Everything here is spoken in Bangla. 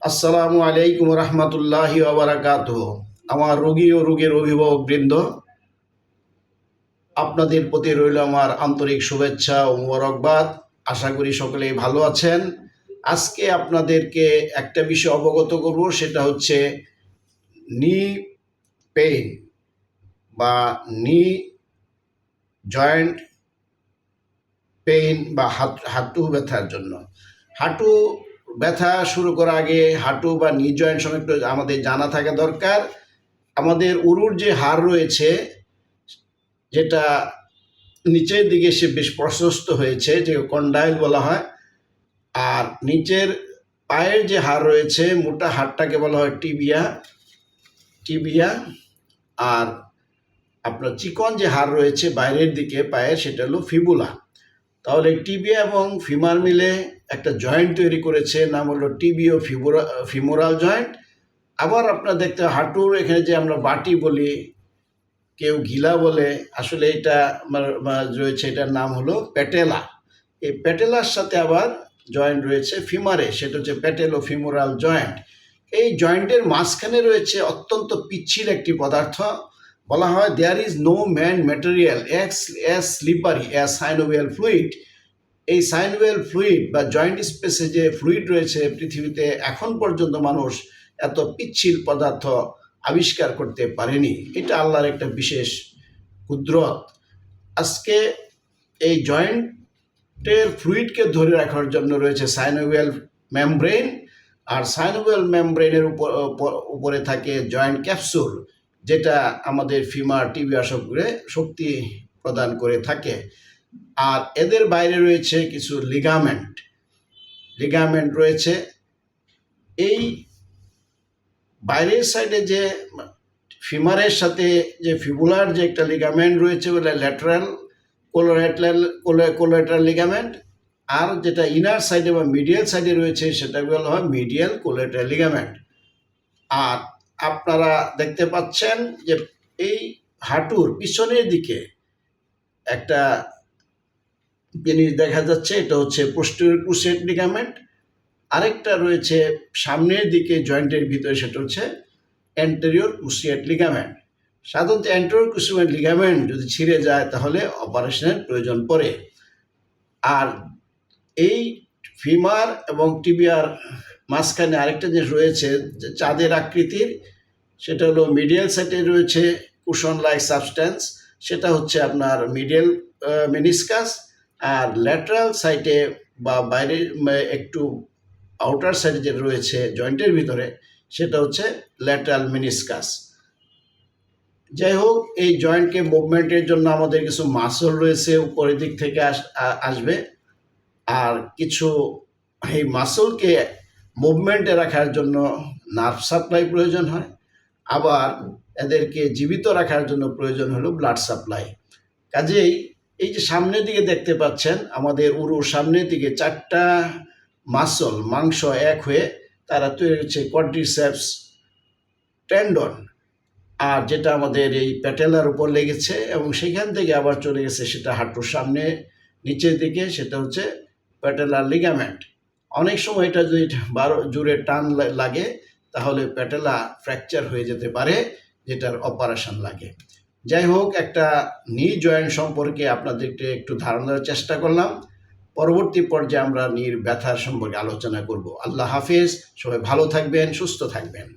আসসালামু আলাইকুম রহমতুল্লাহি ওয়া বারাকাতুহু। আমার রোগী ও রোগীর অভিভাবক বৃন্দ, আপনাদের প্রতি রইল আমার আন্তরিক শুভেচ্ছা ও মোবারকবাদ। আশা করি সকলেই ভালো আছেন। আজকে আপনাদেরকে একটা বিষয় অবগত করব, সেটা হচ্ছে নি পেইন বা নি জয়েন্ট পেইন বা হাঁটু ব্যথার জন্য। হাঁটু ব্যথা শুরু করার আগে হাঁটু বা নি জয়েন্ট সম্পর্কে আমাদের জানা থাকা দরকার। আমাদের উরুর যে হাড় রয়েছে, যেটা নিচের দিকে সে বেশ প্রশস্ত হয়েছে, যে কন্ডাইল বলা হয়, আর নিচের পায়ের যে হাড় রয়েছে, মোটা হাড়টাকে বলা হয় টিবিয়া টিবিয়া আর আপনার চিকন যে হাড় রয়েছে বাইরের দিকে পায়ের, সেটা হলো ফিবুলা। তাহলে টিবিয়া এবং ফিমার মিলে একটা জয়েন্ট তৈরি করেছে, নাম হলো টিবিও ফিমোরাল জয়েন্ট। আবার আপনার দেখতে হাঁটুর এখানে যে আমরা বাটি বলি, কেউ ঘিলা বলে, আসলে এটা রয়েছে, এটার নাম হলো প্যাটেলা। এই প্যাটেলার সাথে আবার জয়েন্ট রয়েছে ফিমারে, সেটা হচ্ছে প্যাটেলো ফিমোরাল জয়েন্ট। এই জয়েন্টের মাঝখানে রয়েছে অত্যন্ত পিচ্ছিল একটি পদার্থ, বলা হয় there is no man material as slippery as synovial fluid. এই সাইনোভিয়াল ফ্লুইড বা জয়েন্ট স্পেসে যে ফ্লুইড রয়েছে, পৃথিবীতে এখন পর্যন্ত মানুষ এত পিচ্ছিল পদার্থ আবিষ্কার করতে পারেনি। এটা আল্লাহর একটা বিশেষ কুদরত। আজকে এই জয়েন্টের ফ্লুইডকে ধরে রাখার জন্য রয়েছে সাইনোভিয়াল মেমব্রেন, আর সাইনোভিয়াল মেমব্রেনের উপরে থাকে জয়েন্ট ক্যাপসুল, যেটা আমাদের ফিমার টিবিয়া সবগুলো শক্তি প্রদান করে থাকে। আর এদের বাইরে রয়েছে কিছু লিগামেন্ট রয়েছে। এই বাইরের সাইডে যে ফিমারের সাথে যে ফিবুলার যে একটা লিগামেন্ট রয়েছে, বলে ল্যাটারাল কোলাটারাল লিগামেন্ট, আর যেটা ইনার সাইডে বা মিডিয়াল সাইডে রয়েছে, সেটা বলা হয় মিডিয়াল কোলাটারাল লিগামেন্ট। আর আপনারা দেখতে পাচ্ছেন যে এই হাঁটুর পিছনের দিকে একটা জিনিস দেখা যাচ্ছে, এটা হচ্ছে পোস্টেরিয়র ক্রুসেট লিগামেন্ট। আরেকটা রয়েছে সামনের দিকে জয়েন্টের ভিতরে, সেটা হচ্ছে অ্যান্টেরিয়র ক্রুসিয়েট লিগামেন্ট। সাধারণত অ্যান্টেরিয়র ক্রুসিয়েট লিগামেন্ট যদি ছিঁড়ে যায়, তাহলে অপারেশনের প্রয়োজন পড়ে। আর এই ফিমার এবং টিবিয়ার মাঝখানে আরেকটা যে রয়েছে, যে চাঁদের আকৃতির, সেটা হলো মিডিয়াল সাইডে রয়েছে কুশন লাইক সাবস্ট্যান্স, সেটা হচ্ছে আপনার মিডিয়াল মেনিসকাস। আর ল্যাটারাল সাইডে বা বাইরে একটু আউটার সাইডে যেটা রয়েছে জয়েন্টের ভিতরে, সেটা হচ্ছে ল্যাটারাল মেনিসকাস। যাই হোক, এই জয়েন্টকে মুভমেন্টের জন্য আমাদের কিছু মাসল রয়েছে, উপরের দিক থেকে আসবে, আর কিছু এই মাসলকে মুভমেন্টে রাখার জন্য নার্ভ সাপ্লাই প্রয়োজন হয়। আবার এদেরকে জীবিত রাখার জন্য প্রয়োজন হলো ব্লাড সাপ্লাই। কাজেই এই যে সামনের দিকে দেখতে পাচ্ছেন, আমাদের উরুর সামনের দিকে চারটা মাংস এক হয়ে তারা তৈরি হচ্ছে কোয়াড্রিসেপস টেন্ডন, আর যেটা আমাদের এই প্যাটেলার উপর লেগেছে এবং সেখান থেকে আবার চলে গেছে সেটা হাঁটুর সামনে নিচের দিকে, সেটা হচ্ছে প্যাটেলার লিগামেন্ট। অনেক সময় এটা যদি জোরে টান লাগে, তাহলে প্যাটেলা ফ্র্যাকচার হয়ে যেতে পারে, যেটার অপারেশন লাগে। যাই হোক, একটা নি জয়েন্ট সম্পর্কে আপনাদেরকে একটু ধারণা দেওয়ার চেষ্টা করলাম। পরবর্তী পর্যায়ে আমরা নির ব্যথার সম্পর্কে আলোচনা করব। আল্লাহ হাফেজ, সবাই ভালো থাকবেন, সুস্থ থাকবেন।